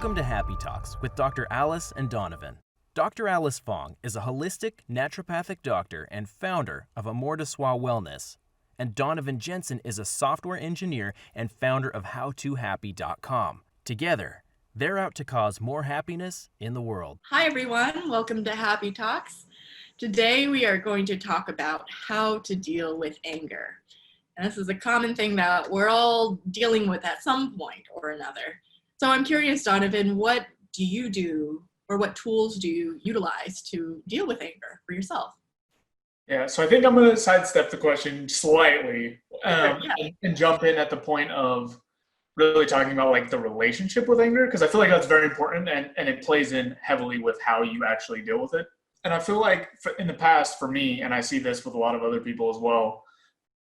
Welcome to Happy Talks with Dr. Alice and Donovan. Dr. Alice Fong is a holistic naturopathic doctor and founder of Amour de Soi Wellness, and Donovon Jenson is a software engineer and founder of HowToHappy.com. Together, they're out to cause more happiness in the world. Hi everyone, welcome to Happy Talks. Today we are going to talk about how to deal with anger. And this is a common thing that we're all dealing with at some point or another. So I'm curious, Donovan, what do you do or what tools do you utilize to deal with anger for yourself? Yeah, so I think I'm going to sidestep the question slightly and jump in at the point of really talking about like the relationship with anger, because I feel like that's very important and it plays in heavily with how you actually deal with it. And I feel like in the past for me, and I see this with a lot of other people as well,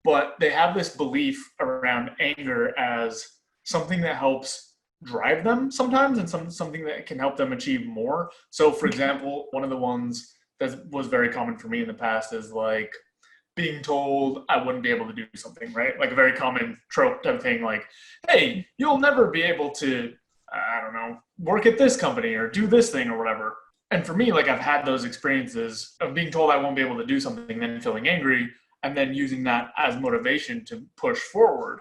but they have this belief around anger as something that helps drive them sometimes and something that can help them achieve more. So for example, one of the ones that was very common for me in the past is like being told I wouldn't be able to do something, right? Like a very common trope type thing, like, hey, you'll never be able to, I don't know, work at this company or do this thing or whatever. And for me, like I've had those experiences of being told I won't be able to do something, then feeling angry, and then using that as motivation to push forward.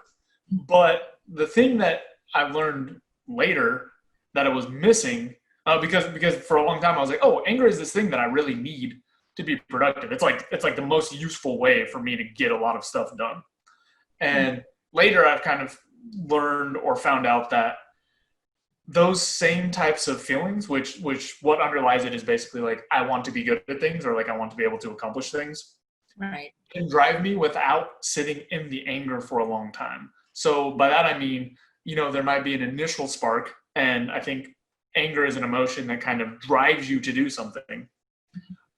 But the thing that I learned later that I was missing, because for a long time I was like, oh, anger is this thing that I really need to be productive. It's like the most useful way for me to get a lot of stuff done. And later I've kind of learned or found out that those same types of feelings, which what underlies it is basically like I want to be good at things or like I want to be able to accomplish things, right, can drive me without sitting in the anger for a long time. So by that I mean, there might be an initial spark, and I think anger is an emotion that kind of drives you to do something.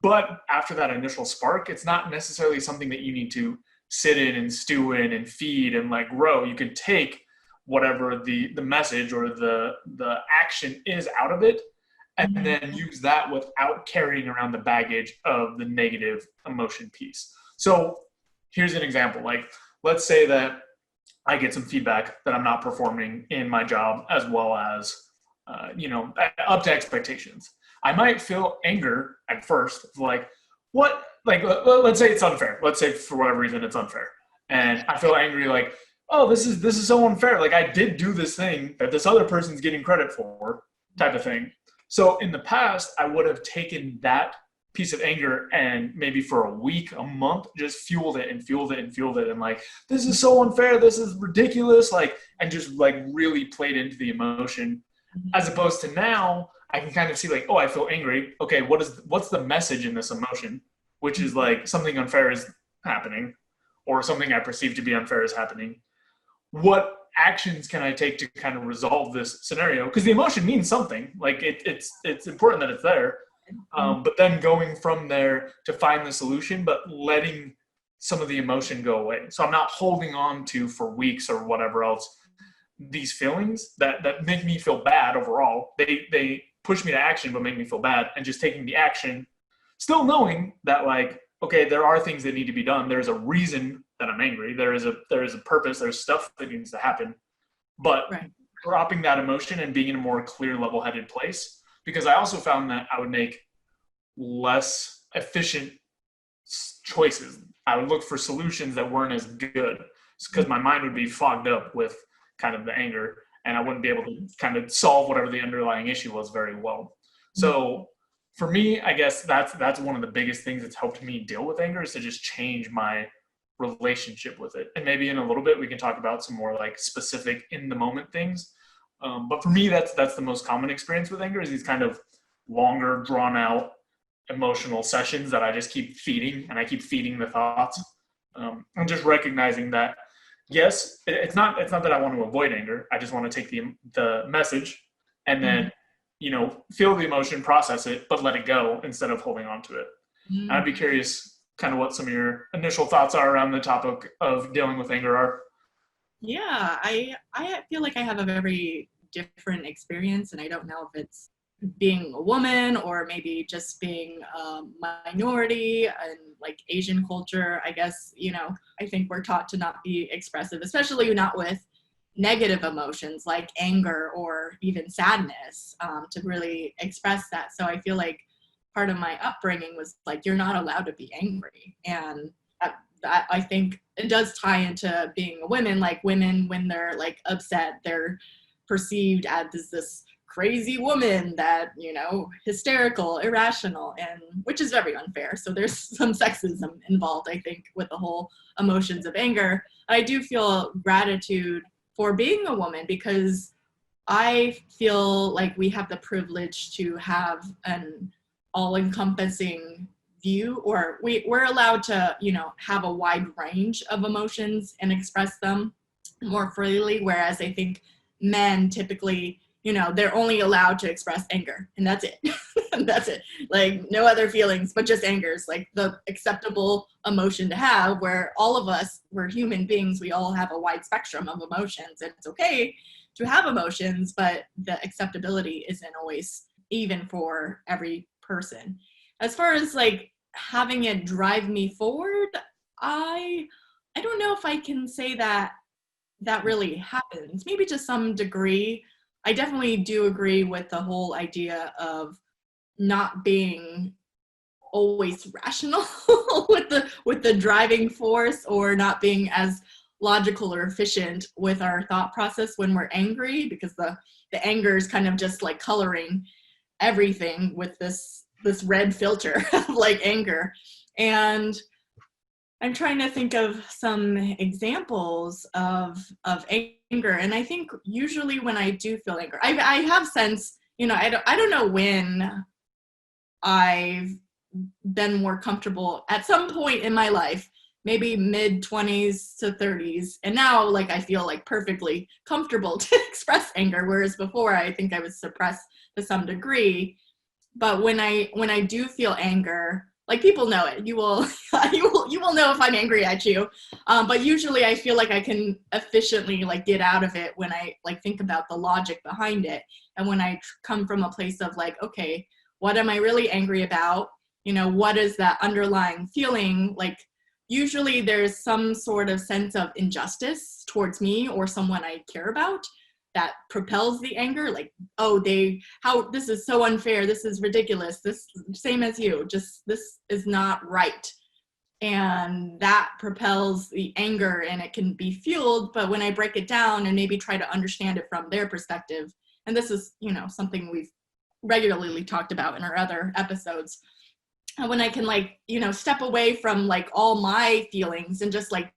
But after that initial spark, it's not necessarily something that you need to sit in and stew in and feed and like grow. You can take whatever the message or the action is out of it and then use that without carrying around the baggage of the negative emotion piece. So here's an example. Like, let's say that I get some feedback that I'm not performing in my job as well as, up to expectations. I might feel anger at first, like, what? Like, let's say it's unfair. Let's say for whatever reason it's unfair. And I feel angry like, oh, this is so unfair. Like, I did do this thing that this other person's getting credit for, type of thing. So in the past, I would have taken that piece of anger and maybe for a week, a month, just fueled it. And like, this is so unfair. This is ridiculous. Like, and just like really played into the emotion, as opposed to now I can kind of see like, oh, I feel angry. Okay. What's the message in this emotion? Which is like something unfair is happening or something I perceive to be unfair is happening. What actions can I take to kind of resolve this scenario? Because the emotion means something. Like it's important that it's there. But then going from there to find the solution, but letting some of the emotion go away. So I'm not holding on to for weeks or whatever else these feelings that make me feel bad overall. They push me to action but make me feel bad, and just taking the action, still knowing that like, okay, there are things that need to be done. There's a reason that I'm angry. There is a purpose. There's stuff that needs to happen. But dropping that emotion and being in a more clear, level-headed place. Because I also found that I would make less efficient choices. I would look for solutions that weren't as good because my mind would be fogged up with kind of the anger, and I wouldn't be able to kind of solve whatever the underlying issue was very well. So for me, I guess that's one of the biggest things that's helped me deal with anger, is to just change my relationship with it. And maybe in a little bit we can talk about some more like specific in the moment things. But for me, that's the most common experience with anger, is these kind of longer, drawn out emotional sessions that I just keep feeding, and I keep feeding the thoughts. I'm just recognizing that, yes, it's not that I want to avoid anger. I just want to take the message and then, feel the emotion, process it, but let it go instead of holding on to it. I'd be curious kind of what some of your initial thoughts are around the topic of dealing with anger are. Yeah, I feel like I have a very different experience, and I don't know if it's being a woman or maybe just being a minority and like Asian culture. I guess, I think we're taught to not be expressive, especially not with negative emotions like anger or even sadness, to really express that. So I feel like part of my upbringing was like, you're not allowed to be angry. And that I think it does tie into being a woman. Like women, when they're like upset, they're perceived as this crazy woman that, you know, hysterical, irrational, and which is very unfair. So there's some sexism involved, I think, with the whole emotions of anger. I do feel gratitude for being a woman, because I feel like we have the privilege to have an all-encompassing view, or we're allowed to, you know, have a wide range of emotions and express them more freely, whereas I think men typically, you know, they're only allowed to express anger, and that's it. That's it. Like no other feelings, but just anger is like the acceptable emotion to have, where all of us, we're human beings, we all have a wide spectrum of emotions, and it's okay to have emotions, but the acceptability isn't always even for every person. As far as like having it drive me forward, I don't know if I can say that really happens. Maybe to some degree. I definitely do agree with the whole idea of not being always rational with the driving force, or not being as logical or efficient with our thought process when we're angry, because the anger is kind of just like coloring everything with this red filter of like anger. And I'm trying to think of some examples of anger, and I think usually when I do feel anger, I have sense, you know, I don't know when I've been more comfortable at some point in my life, maybe mid-20s to 30s, and now like I feel like perfectly comfortable to express anger, whereas before I think I was suppressed to some degree. But when I do feel anger, like people know it, you will you will know if I'm angry at you, but usually I feel like I can efficiently like get out of it when I like think about the logic behind it, and when I come from a place of like, okay, what am I really angry about? You know, what is that underlying feeling? Like usually there's some sort of sense of injustice towards me or someone I care about that propels the anger. Like, oh, this is so unfair, this is ridiculous, this same as you, just this is not right. And that propels the anger, and it can be fueled. But when I break it down and maybe try to understand it from their perspective, and this is, you know, something we've regularly talked about in our other episodes, and when I can like, you know, step away from like all my feelings and just like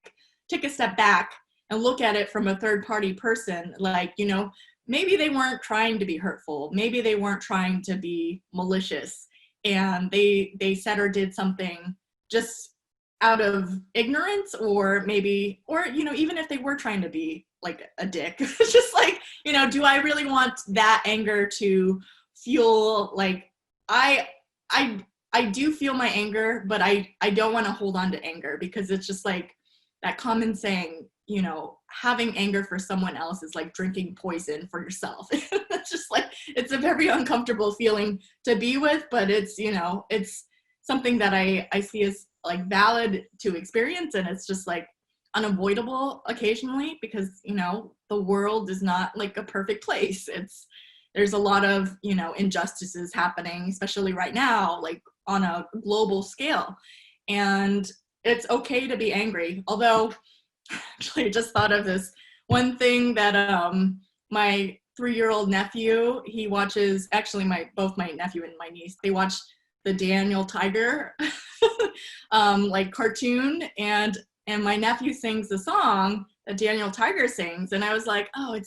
take a step back and look at it from a third party person, like, you know, maybe they weren't trying to be hurtful, maybe they weren't trying to be malicious, and they said or did something just out of ignorance, or maybe, or, you know, even if they were trying to be like a dick, it's just like, you know, do I really want that anger to fuel, like, I do feel my anger, but I don't want to hold on to anger, because it's just like that common saying, you know, having anger for someone else is like drinking poison for yourself. It's just like, it's a very uncomfortable feeling to be with, but it's, you know, it's something that I see as like valid to experience, and it's just like unavoidable occasionally, because, you know, the world is not like a perfect place. There's a lot of, you know, injustices happening, especially right now, like on a global scale. And it's okay to be angry. Although, actually, I just thought of this one thing that my 3-year-old nephew, he watches, actually both my nephew and my niece, they watch the Daniel Tiger like cartoon, and my nephew sings the song that Daniel Tiger sings, and I was like, oh,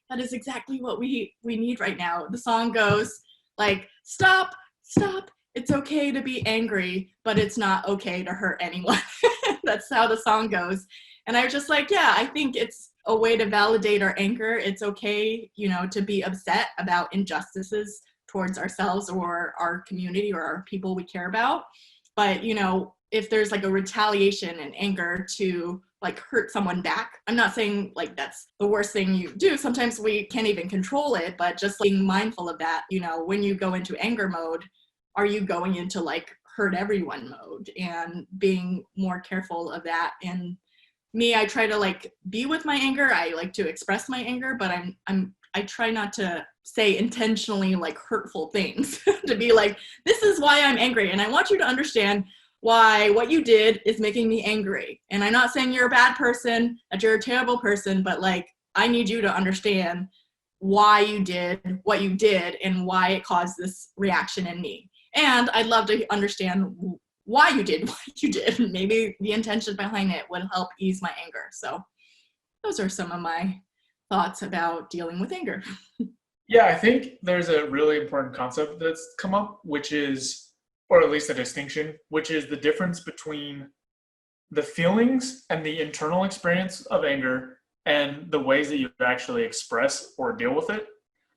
that is exactly what we need right now. The song goes like, stop, it's okay to be angry, but it's not okay to hurt anyone. That's how the song goes. And I was just like, yeah, I think it's a way to validate our anger. It's okay, you know, to be upset about injustices towards ourselves or our community or our people we care about. But, you know, if there's like a retaliation and anger to like hurt someone back, I'm not saying like that's the worst thing you do. Sometimes we can't even control it, but just being mindful of that, you know, when you go into anger mode, are you going into like hurt everyone mode, and being more careful of that, and me, I try to like be with my anger. I like to express my anger, but I try not to say intentionally like hurtful things to be like, this is why I'm angry. And I want you to understand why what you did is making me angry. And I'm not saying you're a bad person, that you're a terrible person, but like, I need you to understand why you did what you did and why it caused this reaction in me. And I'd love to understand why you did what you did. Maybe the intention behind it would help ease my anger. So those are some of my thoughts about dealing with anger. Yeah, I think there's a really important concept that's come up, which is, or at least a distinction, which is the difference between the feelings and the internal experience of anger and the ways that you actually express or deal with it.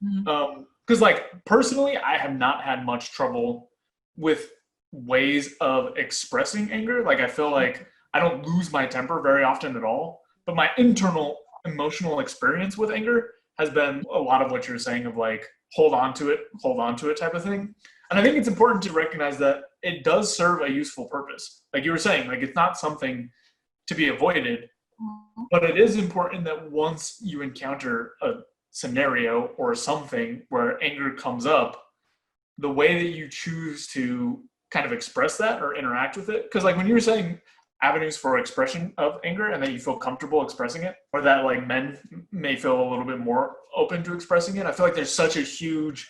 Because like personally, I have not had much trouble with ways of expressing anger. Like I feel like I don't lose my temper very often at all, but my internal emotional experience with anger has been a lot of what you're saying of like, hold on to it type of thing. And I think it's important to recognize that it does serve a useful purpose. Like you were saying, like it's not something to be avoided, but it is important that once you encounter a scenario or something where anger comes up, the way that you choose to kind of express that or interact with it. Because like when you were saying avenues for expression of anger and that you feel comfortable expressing it, or that like men may feel a little bit more open to expressing it, I feel like there's such a huge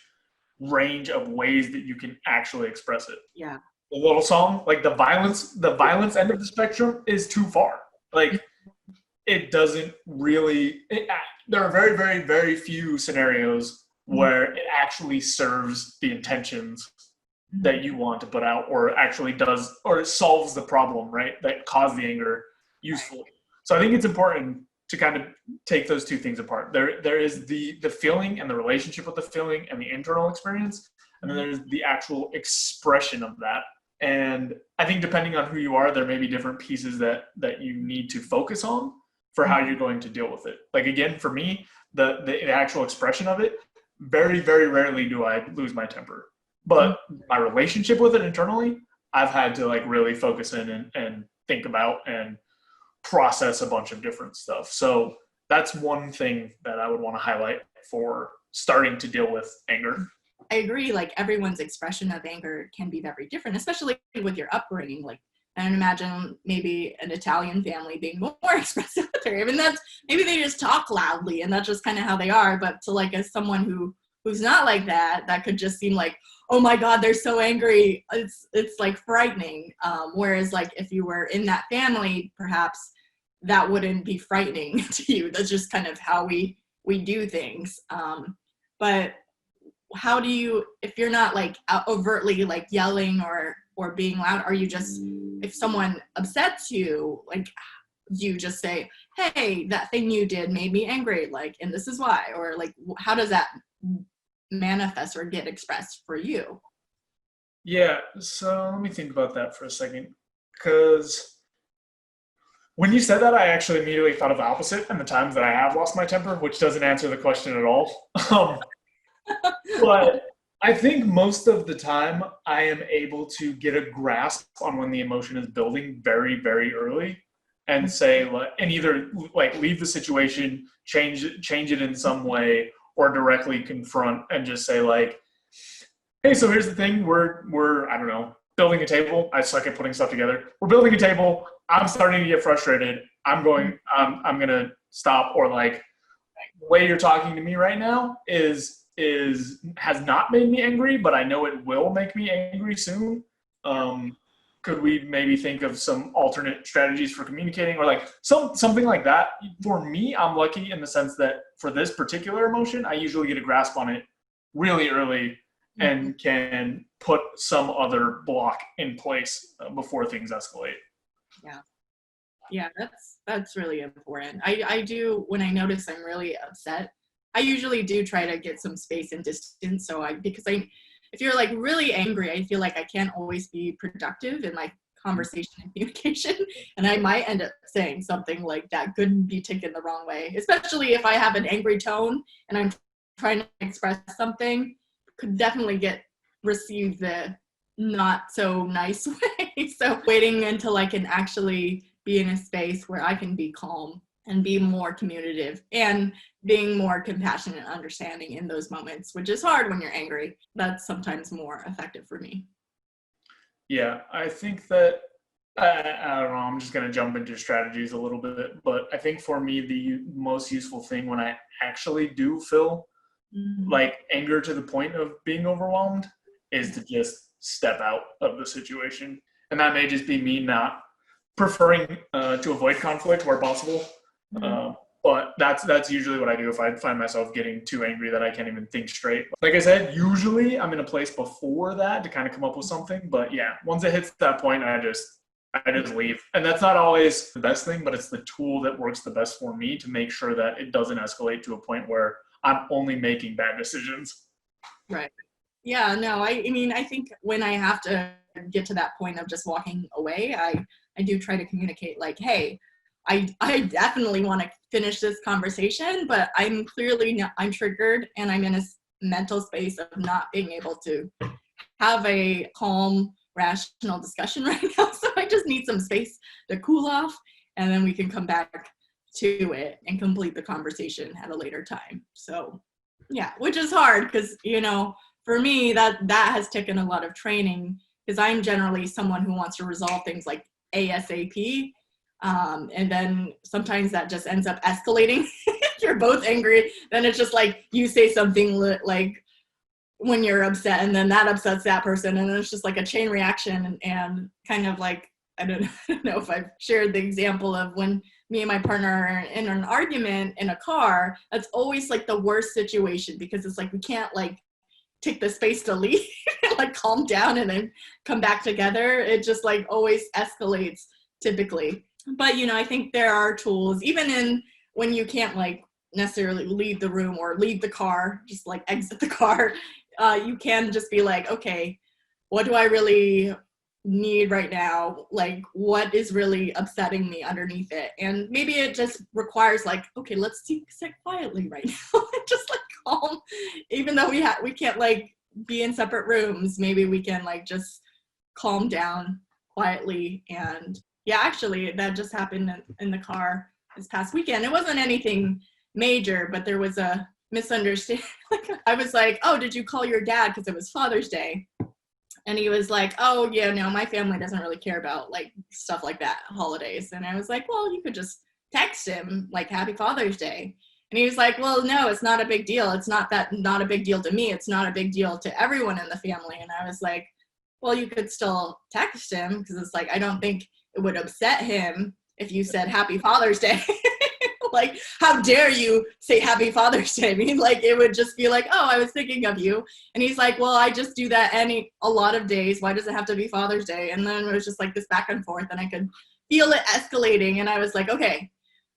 range of ways that you can actually express it. Yeah. The little song, like the violence end of the spectrum is too far. Like it doesn't really, there are very, very, very few scenarios where it actually serves the intentions that you want to put out, or actually does, or it solves the problem, right, that caused the anger usefully. So I think it's important to kind of take those two things apart. There is the feeling and the relationship with the feeling and the internal experience, and then there's the actual expression of that. And I think depending on who you are, there may be different pieces that you need to focus on for how you're going to deal with it. Like again, for me, the actual expression of it, very, very rarely do I lose my temper. But my relationship with it internally, I've had to like really focus in and think about and process a bunch of different stuff. So that's one thing that I would want to highlight for starting to deal with anger. I agree. Like everyone's expression of anger can be very different, especially with your upbringing. Like, and imagine maybe an Italian family being more expressive with her. I mean, that's maybe they just talk loudly and that's just kind of how they are. But to like as someone who's not like that, that could just seem like, oh my God, they're so angry. It's like frightening. Whereas like if you were in that family, perhaps that wouldn't be frightening to you. That's just kind of how we do things. But how do you, if you're not like overtly like yelling or being loud, are you just, if someone upsets you, like you just say, hey, that thing you did made me angry, like, and this is why, or like, how does that manifest or get expressed for you? Yeah, so let me think about that for a second, because when you said that, I actually immediately thought of the opposite and the times that I have lost my temper, which doesn't answer the question at all. But I think most of the time I am able to get a grasp on when the emotion is building very, very early and say, like, and either like leave the situation, change it in some way, or directly confront and just say like, hey, so here's the thing, we're I don't know, building a table. I suck at putting stuff together. We're building a table. I'm starting to get frustrated. I'm gonna stop, or like the way you're talking to me right now has not made me angry, but I know it will make me angry soon. Could we maybe think of some alternate strategies for communicating, or like something like that? For me, I'm lucky in the sense that for this particular emotion, I usually get a grasp on it really early and can put some other block in place before things escalate. Yeah, that's really important. I do, when I notice I'm really upset, I usually do try to get some space and distance. Because if you're like really angry, I feel like I can't always be productive in like conversation and communication. And I might end up saying something like that could be taken the wrong way, especially if I have an angry tone and I'm trying to express something, could definitely get received the not so nice way. So waiting until I can actually be in a space where I can be calm and be more communicative and being more compassionate and understanding in those moments, which is hard when you're angry. That's sometimes more effective for me. Yeah, I think that, I don't know, I'm just going to jump into strategies a little bit, but I think for me, the most useful thing when I actually do feel like anger to the point of being overwhelmed is to just step out of the situation. And that may just be me not preferring to avoid conflict where possible. But that's usually what I do if I find myself getting too angry that I can't even think straight. Like I said, usually I'm in a place before that to kind of come up with something. But yeah, once it hits that point, I just leave. And that's not always the best thing, but it's the tool that works the best for me to make sure that it doesn't escalate to a point where I'm only making bad decisions. Right. Yeah, no, I mean, I think when I have to get to that point of just walking away, I do try to communicate like, hey, I definitely want to finish this conversation, but I'm triggered and I'm in a mental space of not being able to have a calm, rational discussion right now. So I just need some space to cool off, and then we can come back to it and complete the conversation at a later time. So yeah, which is hard because, for me, that has taken a lot of training, because I'm generally someone who wants to resolve things like ASAP. And then sometimes that just ends up escalating. You're both angry. Then it's just like you say something like when you're upset, and then that upsets that person. And then it's just like a chain reaction, and kind of like, I don't know if I've shared the example of when me and my partner are in an argument in a car. That's always like the worst situation, because it's like we can't like take the space to leave and like calm down and then come back together. It just like always escalates typically. But, I think there are tools, even when you can't like necessarily leave the room or leave the car, just like exit the car. You can just be like, okay, what do I really need right now? Like, what is really upsetting me underneath it? And maybe it just requires like, okay, let's sit quietly right now. Just like calm, even though we can't like be in separate rooms. Maybe we can like just calm down quietly. And yeah, actually, that just happened in the car this past weekend. It wasn't anything major, but there was a misunderstanding. I was like, oh, did you call your dad? Because it was Father's Day. And he was like, oh, yeah, no, my family doesn't really care about like stuff like that, holidays. And I was like, well, you could just text him like Happy Father's Day. And he was like, well, no, it's not a big deal. It's not a big deal to me. It's not a big deal to everyone in the family. And I was like, well, you could still text him, because it's like, I don't think it would upset him if you said Happy Father's Day. Like, how dare you say Happy Father's Day? I mean, like, it would just be like, oh, I was thinking of you. And he's like, well, I just do that a lot of days. Why does it have to be Father's Day? And then it was just like this back and forth, and I could feel it escalating. And I was like, okay,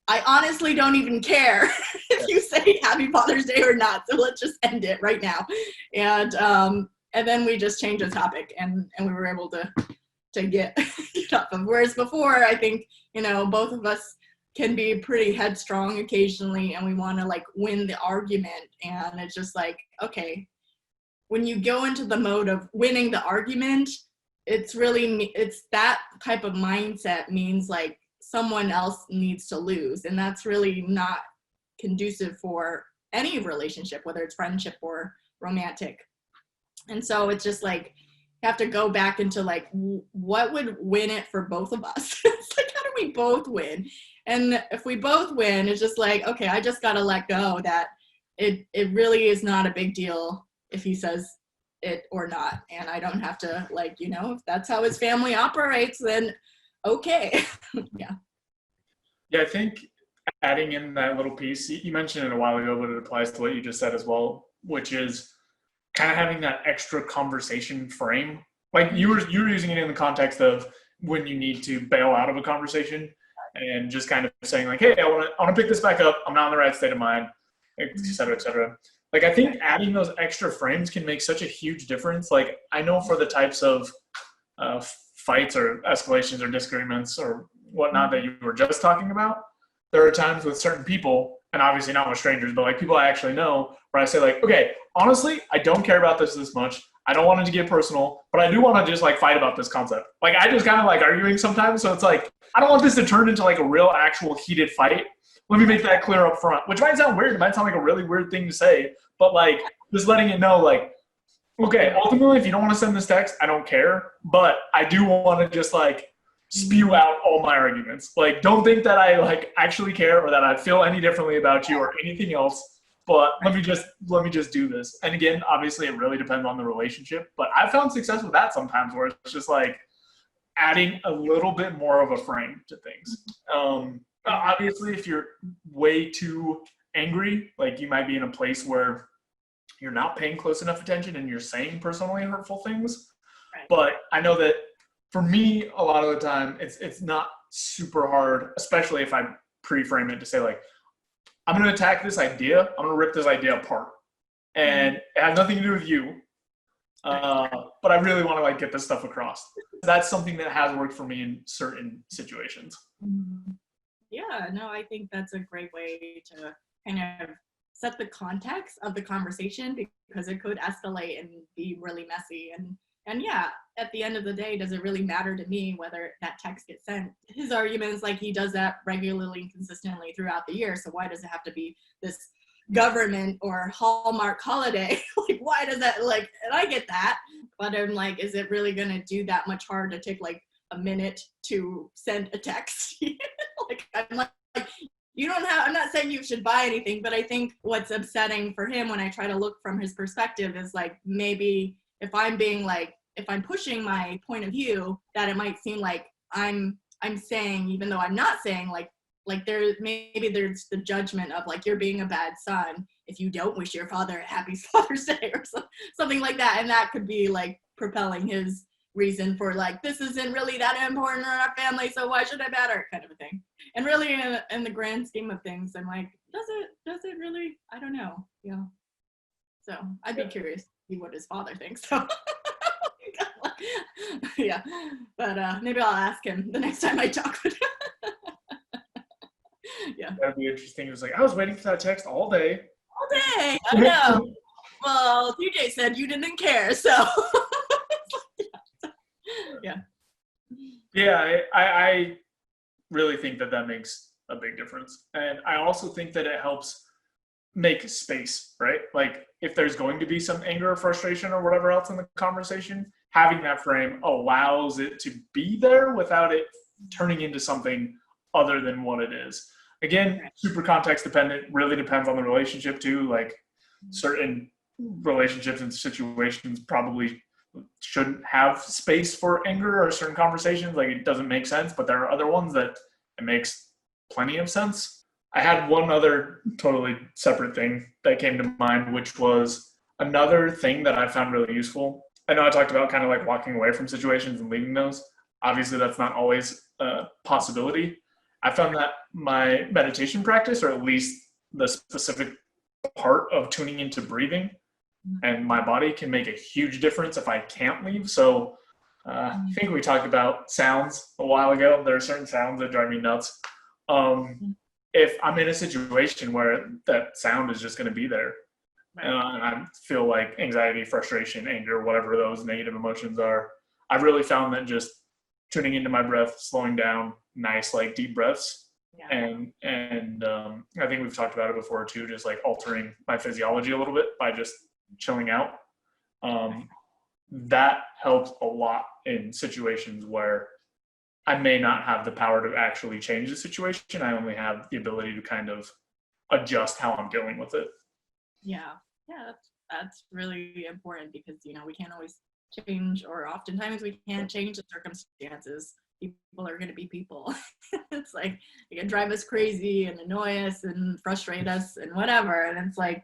I honestly don't even care if you say Happy Father's Day or not. So let's just end it right now. And then we just changed the topic, and we were able to get off of. Whereas before, I think, both of us can be pretty headstrong occasionally, and we want to like win the argument. And it's just like, okay, when you go into the mode of winning the argument, it's that type of mindset means like someone else needs to lose. And that's really not conducive for any relationship, whether it's friendship or romantic. And so it's just like, you have to go back into like, what would win it for both of us? It's like, how do we both win? And if we both win, it's just like, okay, I just got to let go that it really is not a big deal if he says it or not. And I don't have to like, if that's how his family operates, then okay. Yeah. Yeah, I think adding in that little piece, you mentioned it a while ago, but it applies to what you just said as well, which is kind of having that extra conversation frame. Like you were using it in the context of when you need to bail out of a conversation, and just kind of saying like, hey, I want to pick this back up. I'm not in the right state of mind, et cetera, et cetera. Like, I think adding those extra frames can make such a huge difference. Like, I know for the types of fights or escalations or disagreements or whatnot that you were just talking about, there are times with certain people, and obviously not with strangers, but like people I actually know, where I say like, okay, honestly, I don't care about this much. I don't want it to get personal, but I do want to just like fight about this concept. Like I just kind of like arguing sometimes. So it's like, I don't want this to turn into like a real actual heated fight. Let me make that clear up front, which might sound weird. It might sound like a really weird thing to say, but like just letting it know, like, okay, ultimately, if you don't want to send this text, I don't care, but I do want to just like spew out all my arguments. Like, don't think that I like actually care or that I feel any differently about you or anything else. But let me just do this. And again, obviously, it really depends on the relationship. But I've found success with that sometimes, where it's just like adding a little bit more of a frame to things. Obviously, if you're way too angry, like you might be in a place where you're not paying close enough attention and you're saying personally hurtful things. Right. But I know that for me, a lot of the time, it's not super hard, especially if I pre-frame it to say like, I'm going to attack this idea. I'm going to rip this idea apart. And it has nothing to do with you. But I really want to like get this stuff across. That's something that has worked for me in certain situations. Yeah, no, I think that's a great way to kind of set the context of the conversation, because it could escalate and be really messy. And yeah, at the end of the day, does it really matter to me whether that text gets sent? His argument is like he does that regularly and consistently throughout the year. So why does it have to be this government or Hallmark holiday? Like, why does that, like, and I get that, but I'm like, is it really going to do that much hard to take like a minute to send a text? Like, I'm like, you don't have, I'm not saying you should buy anything, but I think what's upsetting for him when I try to look from his perspective is like, maybe if I'm being like, if I'm pushing my point of view, that it might seem like I'm saying, even though I'm not saying, like there's the judgment of like, you're being a bad son if you don't wish your father a happy Father's Day or something like that. And that could be like propelling his reason for like, this isn't really that important in our family, so why should I matter, kind of a thing. And really in the grand scheme of things, I'm like, does it really? I don't know. Yeah. So I'd be curious to see what his father thinks. So yeah, but maybe I'll ask him the next time I talk with him. Yeah, That'd be interesting. It was like, I was waiting for that text all day. All day, I know. Well, TJ said you didn't care, so. Yeah. Yeah, I really think that makes a big difference. And I also think that it helps make space, right? Like if there's going to be some anger or frustration or whatever else in the conversation, having that frame allows it to be there without it turning into something other than what it is. Again, super context dependent, really depends on the relationship too. Like certain relationships and situations probably shouldn't have space for anger, or certain conversations, like it doesn't make sense, but there are other ones that it makes plenty of sense. I had one other totally separate thing that came to mind, which was another thing that I found really useful. I know I talked about kind of like walking away from situations and leaving those. Obviously, that's not always a possibility. I found that my meditation practice, or at least the specific part of tuning into breathing and my body, can make a huge difference if I can't leave. So I think we talked about sounds a while ago. There are certain sounds that drive me nuts. If I'm in a situation where that sound is just going to be there, and I feel like anxiety, frustration, anger, whatever those negative emotions are, I've really found that just tuning into my breath, slowing down, nice like deep breaths, and I think we've talked about it before too, just like altering my physiology a little bit by just chilling out. That helps a lot in situations where I may not have the power to actually change the situation. I only have the ability to kind of adjust how I'm dealing with it. Yeah, that's really important, because we can't always change, or oftentimes we can't change the circumstances. People are going to be people. It's like they can drive us crazy and annoy us and frustrate us and whatever. And it's like,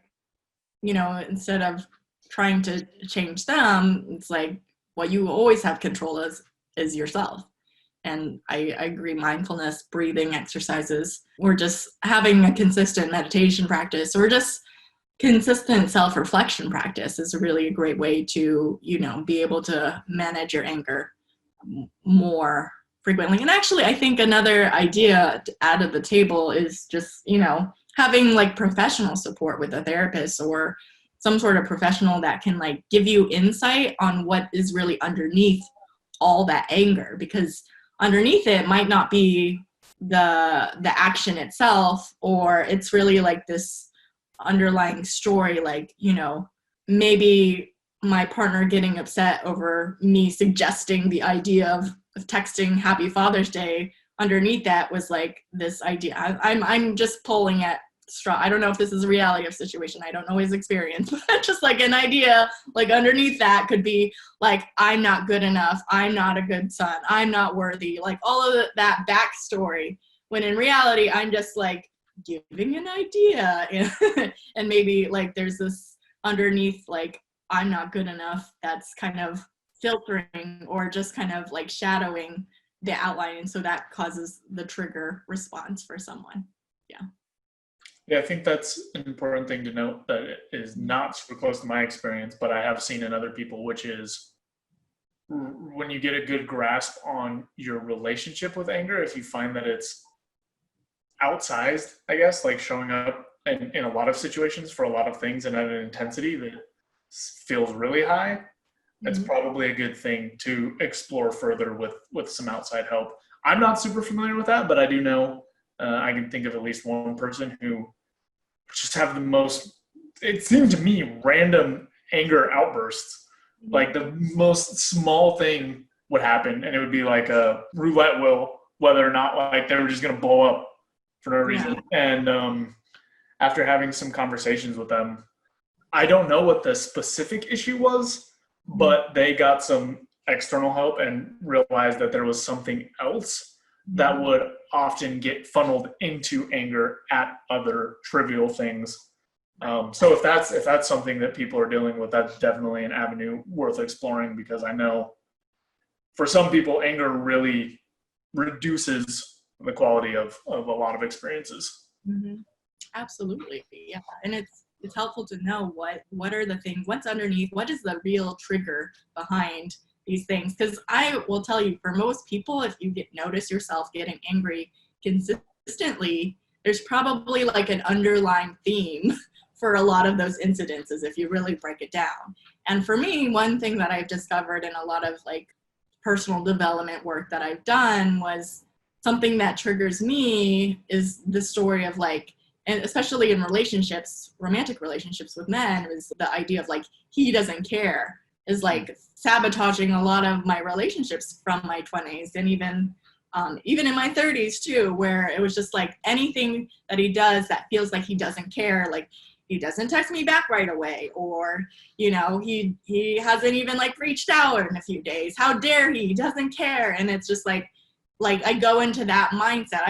instead of trying to change them, it's like what you always have control is yourself. And I agree, mindfulness, breathing exercises, or just having a consistent meditation practice, or just consistent self-reflection practice is really a great way to, be able to manage your anger more frequently. And actually, I think another idea to add to the table is just, having like professional support with a therapist or some sort of professional that can like give you insight on what is really underneath all that anger, because underneath it might not be the action itself, or it's really like this underlying story, like, you know, maybe my partner getting upset over me suggesting the idea of texting Happy Father's Day. Underneath that was like this idea. I'm just pulling at straw. I don't know if this is a reality of situation. I don't know his experience, but just like an idea, like underneath that could be like, I'm not good enough. I'm not a good son. I'm not worthy. Like all of that backstory. When in reality, I'm just like giving an idea, and maybe like there's this underneath, like, I'm not good enough, that's kind of filtering or just kind of like shadowing the outline. And so that causes the trigger response for someone. Yeah, I think that's an important thing to note, that it is not super close to my experience, but I have seen in other people, which is when you get a good grasp on your relationship with anger, if you find that it's outsized, I guess, like showing up in a lot of situations for a lot of things and at an intensity that feels really high, that's probably a good thing to explore further with some outside help. I'm not super familiar with that, but I do know I can think of at least one person who just have the most, it seemed to me, random anger outbursts. Like the most small thing would happen and it would be like a roulette wheel, whether or not like they were just going to blow up for no reason. And after having some conversations with them, I don't know what the specific issue was, but they got some external help and realized that there was something else that would often get funneled into anger at other trivial things. So if that's something that people are dealing with, that's definitely an avenue worth exploring, because I know for some people, anger really reduces the quality of a lot of experiences. Absolutely. Yeah. And it's helpful to know what are the things, what's underneath, what is the real trigger behind these things. Because I will tell you, for most people, if you notice yourself getting angry consistently, there's probably like an underlying theme for a lot of those incidences if you really break it down. And for me, one thing that I've discovered in a lot of like personal development work that I've done was something that triggers me is the story of like, and especially in relationships, romantic relationships with men, is the idea of like, he doesn't care, is like sabotaging a lot of my relationships from my 20s and even in my 30s too, where it was just like anything that he does that feels like he doesn't care, like he doesn't text me back right away, or, you know, he hasn't even like reached out in a few days. How dare he doesn't care? And it's just like I go into that mindset.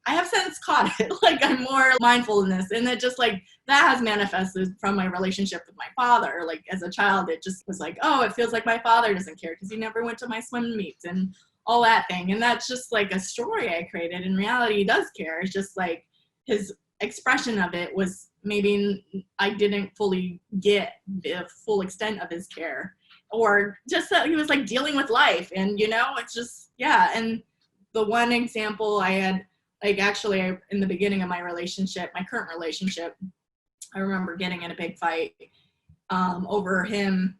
I have since caught it. Like I'm more mindful in this, and it just like that has manifested from my relationship with my father. Like as a child, it just was like, oh, it feels like my father doesn't care because he never went to my swim meets and all that thing. And that's just like a story I created. In reality, he does care. It's just like his expression of it was maybe I didn't fully get the full extent of his care, or just that he was like dealing with life. And, you know, it's just, yeah. And the one example I had, like actually in the beginning of my relationship, my current relationship, I remember getting in a big fight over him.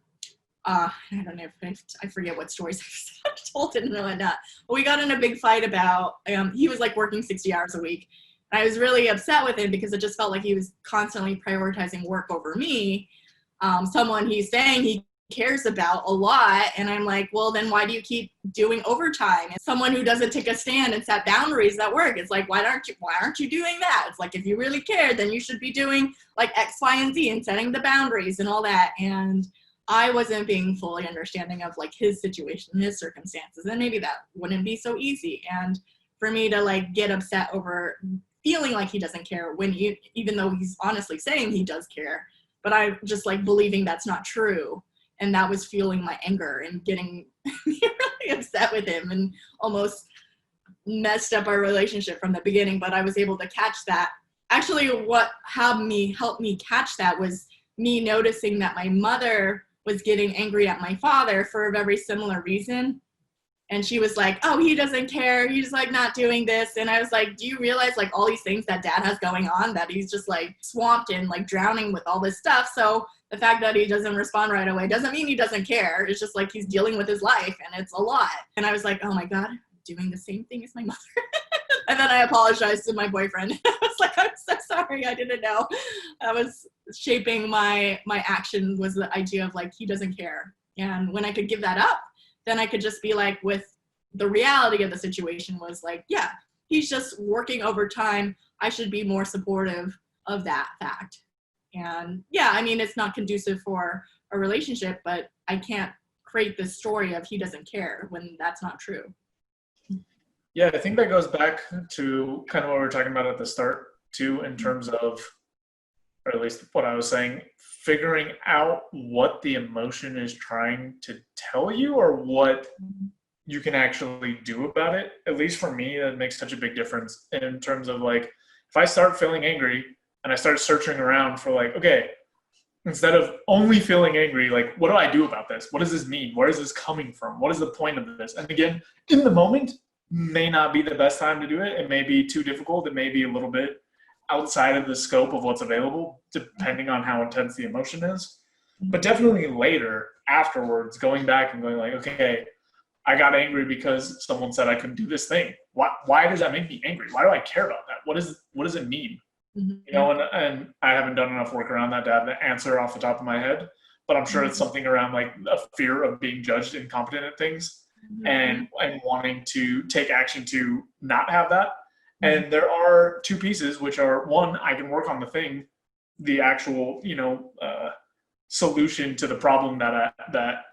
I don't know if I forget what stories I've told and whatnot. But we got in a big fight about, he was like working 60 hours a week. And I was really upset with him because it just felt like he was constantly prioritizing work over me. Someone he's saying he cares about a lot, and I'm like, well, then why do you keep doing overtime? And someone who doesn't take a stand and set boundaries at work, it's like, why aren't you doing that? It's like, if you really care, then you should be doing like X, Y, and Z and setting the boundaries and all that. And I wasn't being fully understanding of like his situation, his circumstances, and maybe that wouldn't be so easy. And for me to like get upset over feeling like he doesn't care when even though he's honestly saying he does care, but I just like believing that's not true. And that was fueling my anger and getting really upset with him and almost messed up our relationship from the beginning. But I was able to catch that. Actually, what helped me catch that was me noticing that my mother was getting angry at my father for a very similar reason. And she was like, oh, he doesn't care. He's like not doing this. And I was like, do you realize like all these things that dad has going on, that he's just like swamped in, like drowning with all this stuff. So the fact that he doesn't respond right away doesn't mean he doesn't care. It's just like he's dealing with his life and it's a lot. And I was like, oh my God, I'm doing the same thing as my mother. And then I apologized to my boyfriend. I was like, I'm so sorry. I didn't know. I was shaping my action was the idea of like, he doesn't care. And when I could give that up, then I could just be like, with the reality of the situation was like, yeah, he's just working overtime. I should be more supportive of that fact. And yeah, I mean, it's not conducive for a relationship, but I can't create this story of he doesn't care when that's not true. Yeah, I think that goes back to kind of what we were talking about at the start too, in terms of, or at least what I was saying, figuring out what the emotion is trying to tell you or what you can actually do about it. At least for me, that makes such a big difference in terms of like, if I start feeling angry and I start searching around for like, okay, instead of only feeling angry, like, what do I do about this? What does this mean? Where is this coming from? What is the point of this? And again, in the moment may not be the best time to do it. It may be too difficult. It may be a little bit outside of the scope of what's available, depending on how intense the emotion is. But definitely later, afterwards, going back and going like, okay, I got angry because someone said I couldn't do this thing. Why does that make me angry? Why do I care about that? What does it mean? Mm-hmm. You know, and I haven't done enough work around that to have the answer off the top of my head, but I'm sure it's something around like a fear of being judged incompetent at things, and wanting to take action to not have that. And there are two pieces, which are, one, I can work on the thing, the actual, solution to the problem that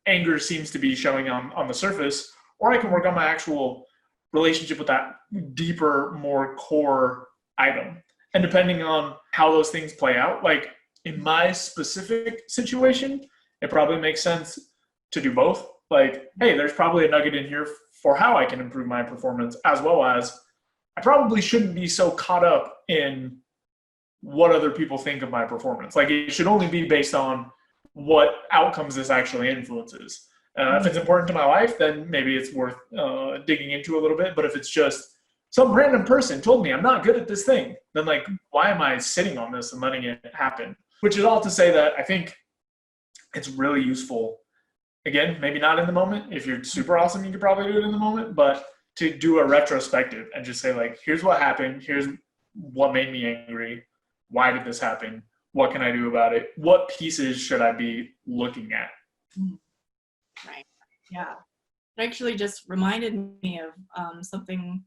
anger seems to be showing on the surface, or I can work on my actual relationship with that deeper, more core item. And depending on how those things play out, like in my specific situation, it probably makes sense to do both. Like, hey, there's probably a nugget in here for how I can improve my performance, as well as I probably shouldn't be so caught up in what other people think of my performance. Like, it should only be based on what outcomes this actually influences. If it's important to my life, then maybe it's worth digging into a little bit. But if it's just some random person told me I'm not good at this thing, then like, why am I sitting on this and letting it happen? Which is all to say that I think it's really useful. Again, maybe not in the moment. If you're super awesome, you could probably do it in the moment, but to do a retrospective and just say like, here's what happened. Here's what made me angry. Why did this happen? What can I do about it? What pieces should I be looking at? Right. Yeah. It actually just reminded me of something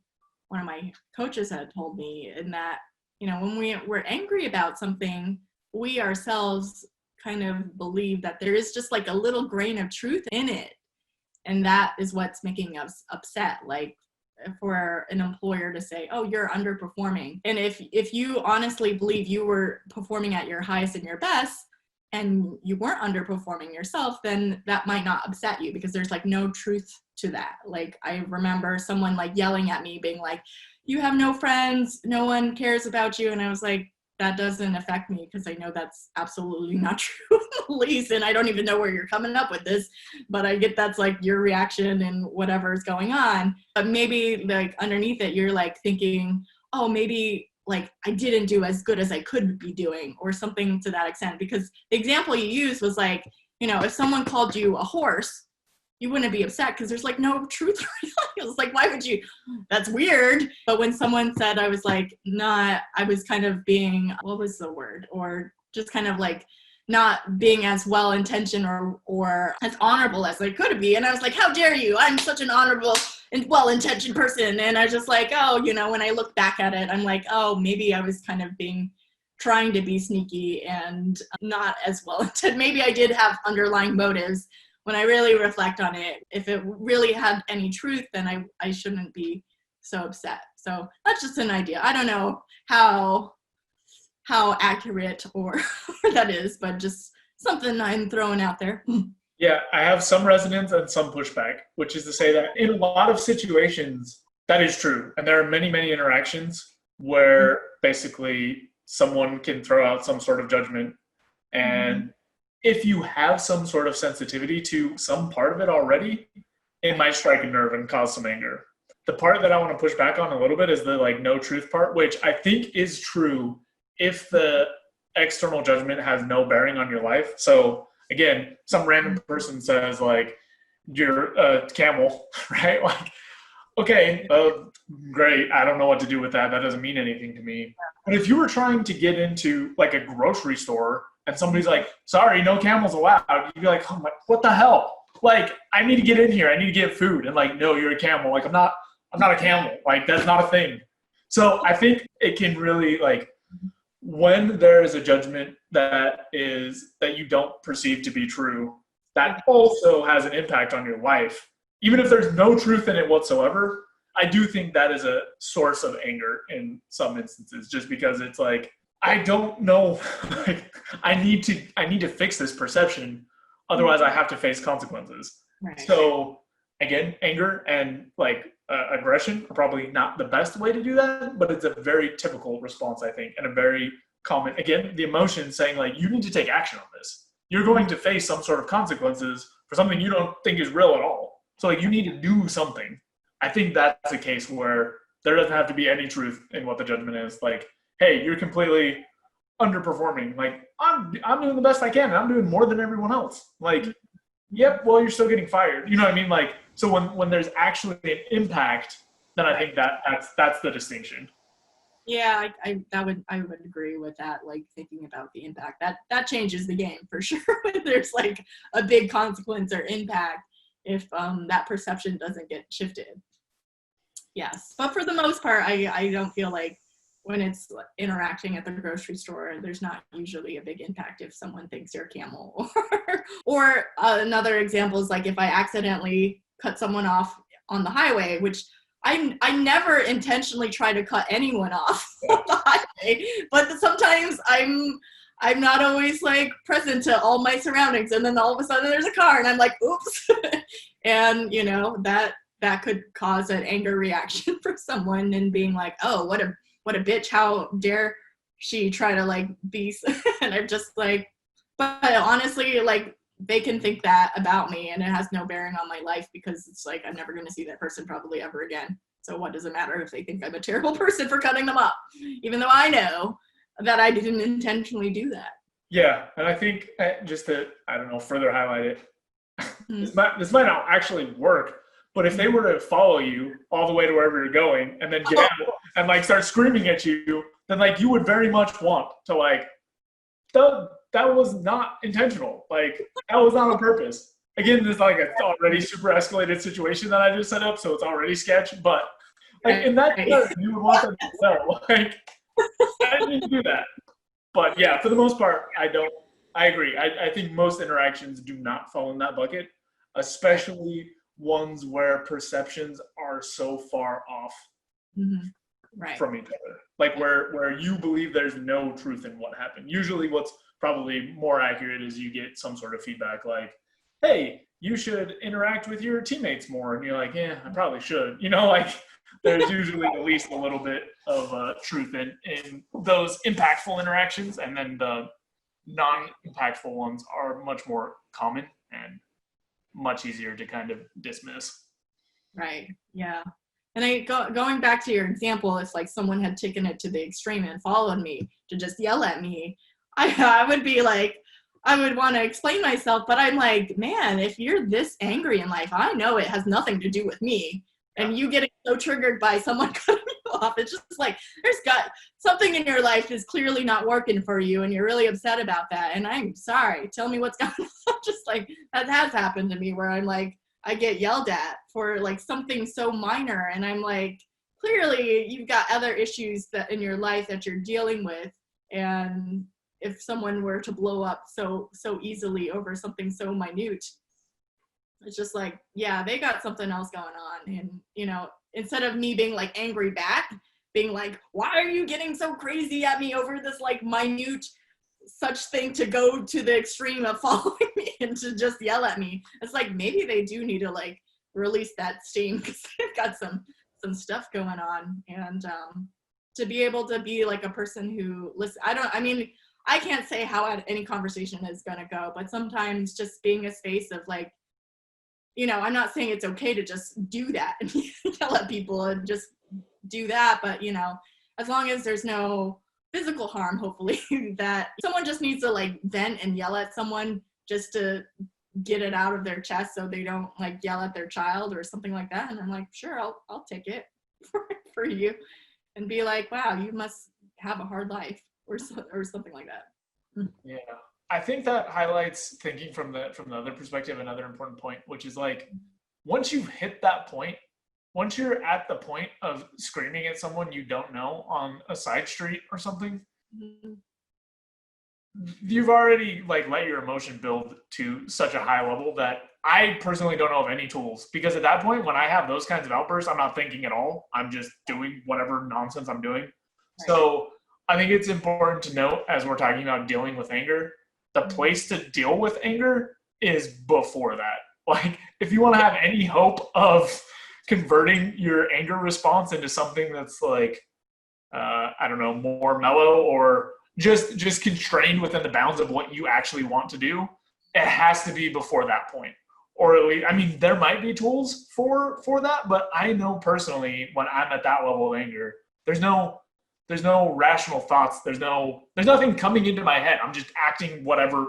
one of my coaches had told me, in that, you know, when we're angry about something, we ourselves kind of believe that there is just like a little grain of truth in it. And that is what's making us upset. Like, for an employer to say, oh, you're underperforming. And if you honestly believe you were performing at your highest and your best, and you weren't underperforming yourself, then that might not upset you, because there's like no truth to that. Like, I remember someone like yelling at me being like, you have no friends, no one cares about you. And I was like, that doesn't affect me, because I know that's absolutely not true, Elise, and I don't even know where you're coming up with this, but I get that's like your reaction and whatever is going on. But maybe like underneath it, you're like thinking, oh, maybe like I didn't do as good as I could be doing, or something to that extent. Because the example you used was like, you know, if someone called you a horse, you wouldn't be upset because there's like no truth. It was like, why would you? That's weird. But when someone said, I was like, not, I was kind of being, what was the word? Or just kind of like not being as well-intentioned or as honorable as I could be. And I was like, how dare you? I'm such an honorable and well-intentioned person. And I was just like, oh, you know, when I look back at it, I'm like, oh, maybe I was kind of trying to be sneaky and not as well-intentioned. Maybe I did have underlying motives. When I really reflect on it, if it really had any truth, then I shouldn't be so upset. So that's just an idea. I don't know how accurate or that is, but just something I'm throwing out there. Yeah, I have some resonance and some pushback, which is to say that in a lot of situations, that is true. And there are many, many interactions where basically someone can throw out some sort of judgment. And if you have some sort of sensitivity to some part of it already, it might strike a nerve and cause some anger. The part that I want to push back on a little bit is the like no truth part, which I think is true if the external judgment has no bearing on your life. So again, some random person says like, you're a camel, right? Like, okay, great. I don't know what to do with that. That doesn't mean anything to me. But if you were trying to get into like a grocery store and somebody's like, sorry, no camels allowed, you'd be like, oh my, what the hell? Like, I need to get in here. I need to get food. And like, no, you're a camel. Like, I'm not a camel. Like, that's not a thing. So I think it can really like, when there is a judgment that you don't perceive to be true, that also has an impact on your life. Even if there's no truth in it whatsoever, I do think that is a source of anger in some instances, just because it's like, I don't know, like, I need to fix this perception. Otherwise I have to face consequences. Right. So again, anger and like aggression are probably not the best way to do that, but it's a very typical response, I think, and a very common, again, the emotion saying like, you need to take action on this. You're going to face some sort of consequences for something you don't think is real at all. So like, you need to do something. I think that's a case where there doesn't have to be any truth in what the judgment is. Like, hey, you're completely underperforming. Like, I'm doing the best I can, and I'm doing more than everyone else. Like, yep, well, you're still getting fired. You know what I mean? Like, so when there's actually an impact, then I think that's the distinction. Yeah, I would agree with that. Like, thinking about the impact, that changes the game for sure. When there's like a big consequence or impact, if that perception doesn't get shifted. Yes, but for the most part, I don't feel like when it's interacting at the grocery store, there's not usually a big impact if someone thinks you're a camel. Or another example is like if I accidentally cut someone off on the highway, which I never intentionally try to cut anyone off on the highway, but sometimes I'm not always like present to all my surroundings, and then all of a sudden there's a car and I'm like, oops. And you know, that could cause an anger reaction for someone and being like, oh, what a bitch, how dare she try to like be. And I'm just like, but honestly, like, they can think that about me and it has no bearing on my life, because it's like, I'm never going to see that person probably ever again. So what does it matter if they think I'm a terrible person for cutting them up, even though I know that I didn't intentionally do that. Yeah. And I think just to, I don't know, further highlight it, this might not actually work, but if they were to follow you all the way to wherever you're going and then get out and like start screaming at you, then like you would very much want to like, that was not intentional. Like, that was not on purpose. Again, there's like an already super escalated situation that I just set up, so it's already sketch. But like in that case, you would want them to know. Like, I didn't do that. But yeah, for the most part, I agree. I think most interactions do not fall in that bucket, especially ones where perceptions are so far off from each other. Like where you believe there's no truth in what happened. Usually what's probably more accurate is you get some sort of feedback like, hey, you should interact with your teammates more. And you're like, yeah, I probably should. You know, like there's usually at least a little bit of truth in those impactful interactions. And then the non-impactful ones are much more common and much easier to kind of dismiss. Right. Yeah. And going back to your example, if like someone had taken it to the extreme and followed me to just yell at me, I would be like, I would want to explain myself, but I'm like, man, if you're this angry in life, I know it has nothing to do with me. And you getting so triggered by someone cutting you off, it's just like, there's got something in your life is clearly not working for you and you're really upset about that. And I'm sorry, tell me what's going on. Just like, that has happened to me where I'm like, I get yelled at for like something so minor. And I'm like, clearly you've got other issues that in your life that you're dealing with. And if someone were to blow up so easily over something so minute, it's just like, yeah, they got something else going on. And, you know, instead of me being like angry back, being like, why are you getting so crazy at me over this like minute such thing to go to the extreme of following me and to just yell at me? It's like, maybe they do need to like release that steam because they've got some stuff going on. And to be able to be like a person who I can't say how any conversation is going to go, but sometimes just being a space of like I'm not saying it's okay to just do that and yell at people and just do that, but as long as there's no physical harm, hopefully, that someone just needs to like vent and yell at someone just to get it out of their chest so they don't like yell at their child or something like that. And I'm like, sure, I'll take it for you, and be like, wow, you must have a hard life or something like that. Yeah. I think that highlights, thinking from the other perspective, another important point, which is like, once you've hit that point, once you're at the point of screaming at someone you don't know on a side street or something, Mm-hmm. you've already like let your emotion build to such a high level that I personally don't know of any tools, because at that point, when I have those kinds of outbursts, I'm not thinking at all. I'm just doing whatever nonsense I'm doing. Right. So I think it's important to note, as we're talking about dealing with anger, the place to deal with anger is before that. Like, if you want to have any hope of converting your anger response into something that's like, I don't know, more mellow or just constrained within the bounds of what you actually want to do, it has to be before that point. Or at least, I mean, there might be tools for that, but I know personally, when I'm at that level of anger, there's no rational thoughts. There's nothing coming into my head. I'm just acting whatever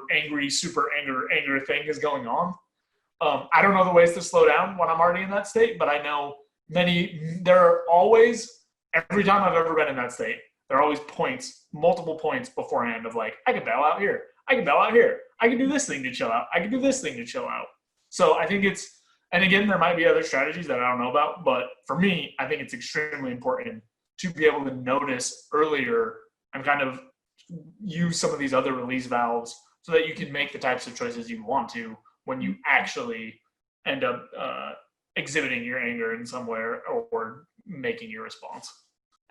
super anger thing is going on. I don't know the ways to slow down when I'm already in that state, but I know there are always, every time I've ever been in that state, there are always multiple points beforehand of like, I can bail out here. I can bail out here. I can do this thing to chill out. I can do this thing to chill out. So I think and again, there might be other strategies that I don't know about, but for me, I think it's extremely important to be able to notice earlier and kind of use some of these other release valves so that you can make the types of choices you want to when you actually end up exhibiting your anger in somewhere or making your response.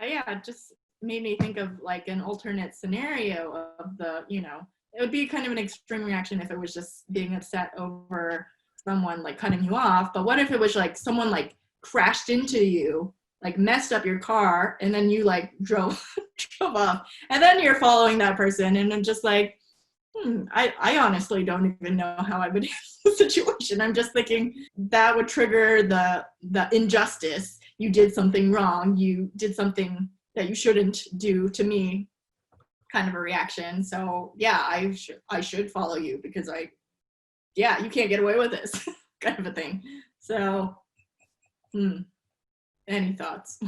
Yeah, it just made me think of like an alternate scenario of it would be kind of an extreme reaction if it was just being upset over someone like cutting you off. But what if it was like someone like crashed into you, like messed up your car, and then you like drove off, and then you're following that person, and I'm just like, I honestly don't even know how I would handle the situation. I'm just thinking that would trigger the injustice. You did something wrong. You did something that you shouldn't do to me, kind of a reaction. So yeah, I should follow you because you can't get away with this kind of a thing. So, any thoughts?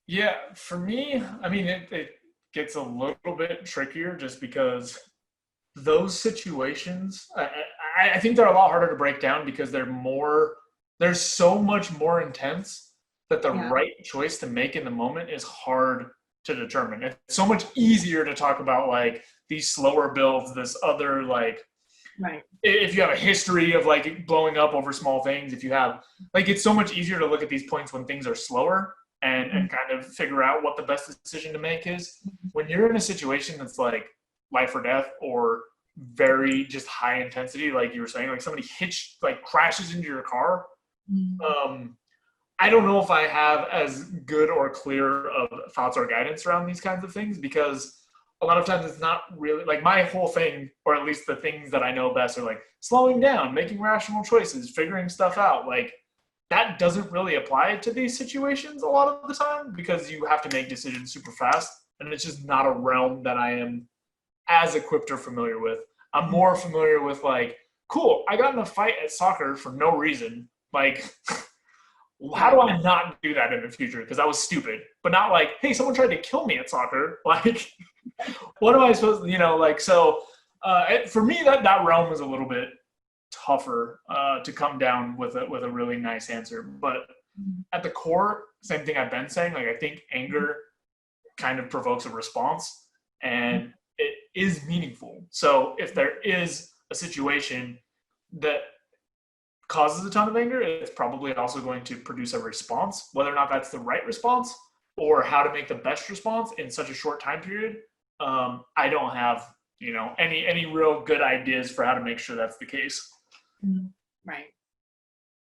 Yeah, for me, I mean, it gets a little bit trickier just because those situations, I think they're a lot harder to break down because they're so much more intense that the right choice to make in the moment is hard to determine. It's so much easier to talk about like these slower builds, this other like, right. If you have a history of like blowing up over small things, if you have like, it's so much easier to look at these points when things are slower and kind of figure out what the best decision to make is. When you're in a situation that's like life or death or very just high intensity, like you were saying, like somebody crashes into your car. I don't know if I have as good or clear of thoughts or guidance around these kinds of things, because a lot of times it's not really like my whole thing, or at least the things that I know best are like slowing down, making rational choices, figuring stuff out. Like that doesn't really apply to these situations a lot of the time because you have to make decisions super fast. And it's just not a realm that I am as equipped or familiar with. I'm more familiar with like, cool, I got in a fight at soccer for no reason. Like, how do I not do that in the future? Because I was stupid. But not like, hey, someone tried to kill me at soccer. Like, what am I supposed to, like, so for me, that realm is a little bit tougher to come down with a really nice answer. But at the core, same thing I've been saying, like, I think anger kind of provokes a response and it is meaningful. So if there is a situation that causes a ton of anger, it's probably also going to produce a response, whether or not that's the right response or how to make the best response in such a short time period. I don't have, any real good ideas for how to make sure that's the case. Right.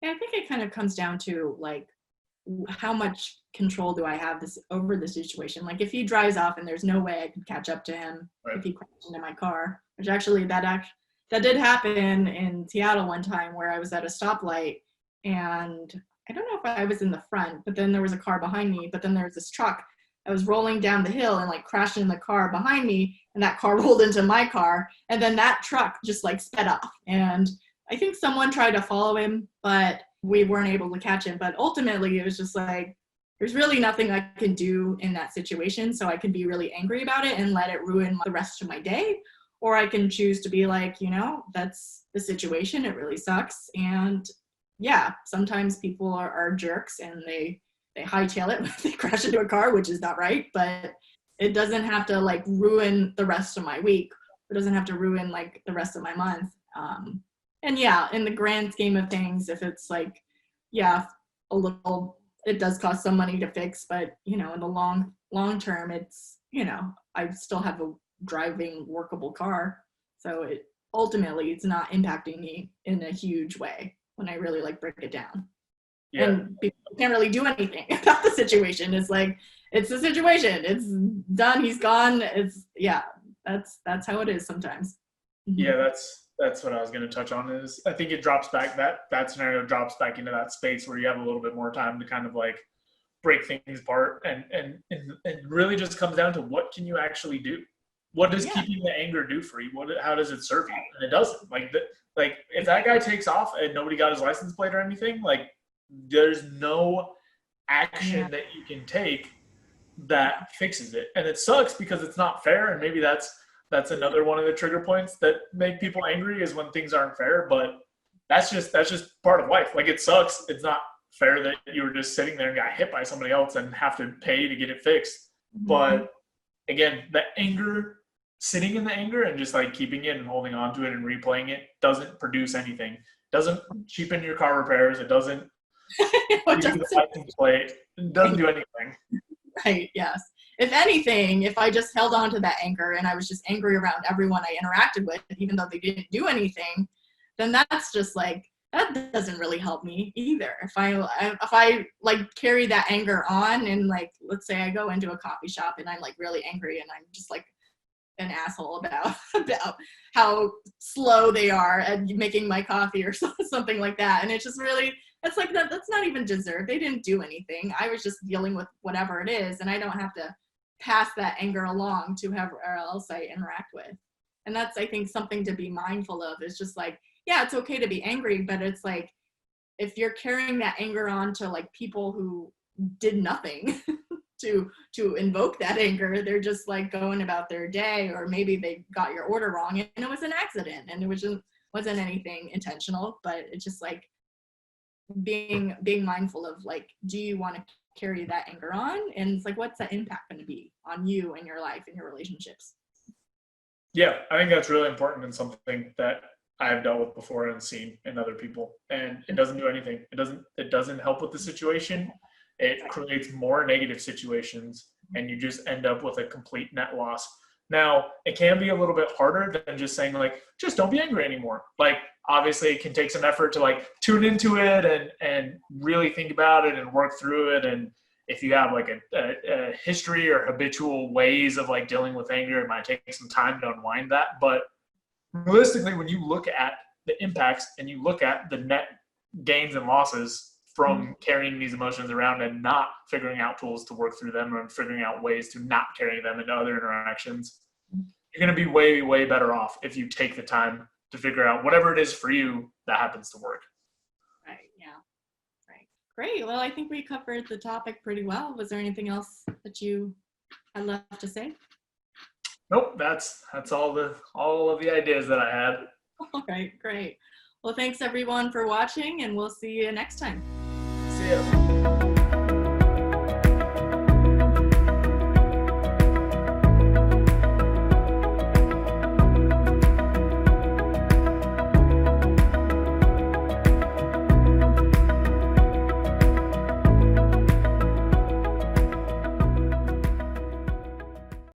Yeah, I think it kind of comes down to like, how much control do I have over the situation? Like if he drives off and there's no way I can catch up to him, if he crashed into my car, which actually that that did happen in Seattle one time where I was at a stoplight, and I don't know if I was in the front, but then there was a car behind me, but then there was this truck that was rolling down the hill and like crashed in the car behind me, and that car rolled into my car, and then that truck just like sped off. And I think someone tried to follow him, but we weren't able to catch him. But ultimately it was just like, there's really nothing I can do in that situation. So I can be really angry about it and let it ruin the rest of my day. Or I can choose to be like, that's the situation. It really sucks. And yeah, sometimes people are jerks and they hightail it when they crash into a car, which is not right, but it doesn't have to like ruin the rest of my week. It doesn't have to ruin like the rest of my month. And yeah, in the grand scheme of things, if it's like, yeah, a little, it does cost some money to fix, but in the long term, it's, I still have a driving workable car. So ultimately it's not impacting me in a huge way when I really like break it down. Yeah. And people can't really do anything about the situation. It's like, it's the situation. It's done. He's gone. That's how it is sometimes. Yeah, that's what I was going to touch on. Is I think it drops back, that scenario drops back into that space where you have a little bit more time to kind of like break things apart, and really just comes down to what can you actually do? What does keeping the anger do for you? How does it serve you? And it doesn't. Like if that guy takes off and nobody got his license plate or anything, like there's no action that you can take that fixes it. And it sucks because it's not fair. And maybe that's another one of the trigger points that make people angry, is when things aren't fair. But that's just part of life. Like it sucks. It's not fair that you were just sitting there and got hit by somebody else and have to pay to get it fixed. But again, the anger, sitting in the anger and just like keeping it and holding on to it and replaying it doesn't produce anything. Doesn't cheapen your car repairs. It doesn't give you the license plate. It doesn't do anything. Right. Yes. If anything, if I just held on to that anger and I was just angry around everyone I interacted with, even though they didn't do anything, then that's just like, that doesn't really help me either. If I like carry that anger on, and like, let's say I go into a coffee shop and I'm like really angry and I'm just like an asshole about how slow they are at making my coffee or something like that. And it's just really, it's like that's not even deserved. They didn't do anything. I was just dealing with whatever it is, and I don't have to pass that anger along to whoever else I interact with. And that's, I think, something to be mindful of, is just like, yeah, it's okay to be angry, but it's like, if you're carrying that anger on to like people who did nothing to invoke that anger, they're just like going about their day, or maybe they got your order wrong and it was an accident and it wasn't anything intentional, but it's just like being mindful of like, do you want to carry that anger on? And it's like, what's the impact going to be on you and your life and your relationships? Yeah, I think that's really important, and something that I've dealt with before and seen in other people, and it doesn't do anything. It doesn't help with the situation. It creates more negative situations, and you just end up with a complete net loss. Now, it can be a little bit harder than just saying like, just don't be angry anymore. Like, obviously it can take some effort to like tune into it and really think about it and work through it. And if you have like a history or habitual ways of like dealing with anger, it might take some time to unwind that. But realistically, when you look at the impacts and you look at the net gains and losses from carrying these emotions around and not figuring out tools to work through them, or figuring out ways to not carry them into other interactions, you're going to be way, way better off if you take the time to figure out whatever it is for you that happens to work. Right. Yeah. Right. Great. Well, I think we covered the topic pretty well. Was there anything else that you had left to say? Nope. That's all of the ideas that I had. All right. Great. Well, thanks everyone for watching, and we'll see you next time. See ya.